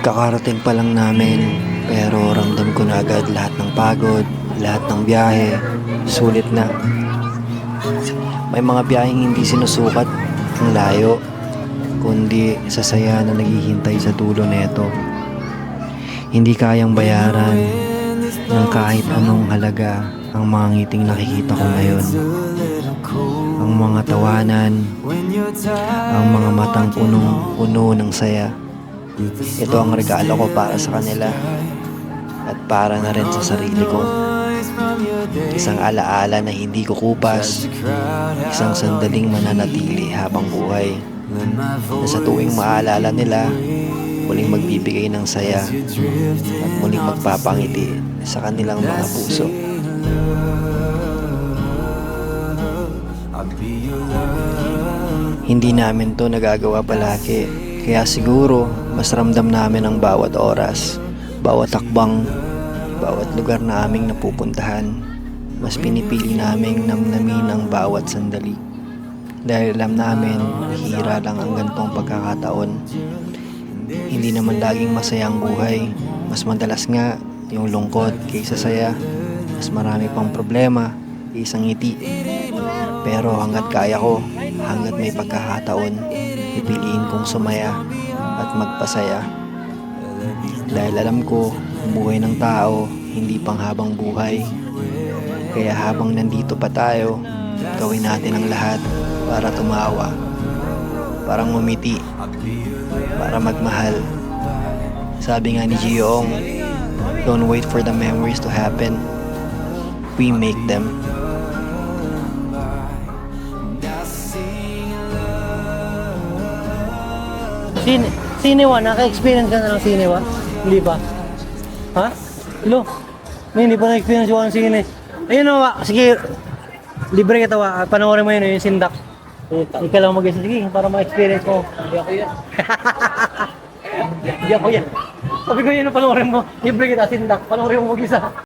Kakarating pa lang namin, pero ramdam ko na agad lahat ng pagod, lahat ng biyahe, sulit na. May mga biyaheng hindi sinusukat ang layo, kundi sa saya na naghihintay sa dulo neto. Hindi kayang bayaran ng kahit anong halaga ang mga ngiting nakikita ko ngayon. Ang mga tawanan, ang mga matang punong-puno ng saya. Ito ang regalo ko para sa kanila at para na rin sa sarili ko. Isang alaala na hindi kukupas, isang sandaling mananatili habang buhay, na sa tuwing maalala nila, muling magbibigay ng saya at muling magpapangiti sa kanilang mga puso. Hindi namin to nagagawa palagi, kaya siguro mas ramdam namin ang bawat oras, bawat takbang, bawat lugar na aming napupuntahan. Mas pinipili naming namnamin ang bawat sandali, dahil alam namin bihira lang ang ganitong pagkakataon. Hindi naman laging masaya ang buhay, mas madalas nga yung lungkot kaysa saya, mas marami pang problema kaysa ngiti. Pero hanggat kaya ko, hanggat may pagkakataon, pipiliin kong sumaya at magpasaya. Dahil alam ko, ang buhay ng tao hindi pang habang buhay. Kaya habang nandito pa tayo, gawin natin ang lahat para tumawa, para ngumiti, para magmahal. Sabi nga ni Gioong, don't wait for the memories to happen, we make them. Sinewa, naka-experience ka na ng sinewa? Hindi pa? Ha? Hello? Hindi pa na-experience ko ng sine. Ayun o, sige, libre kita wa. Panoorin mo yun, yung Sindak. Ikaw lang mag-isa. Sige, para ma-experience ko. Hindi ako yan. Hindi ako yan. Sabi ko yun, panoorin mo. Libre kita, Sindak. Panoorin mo mag-isa.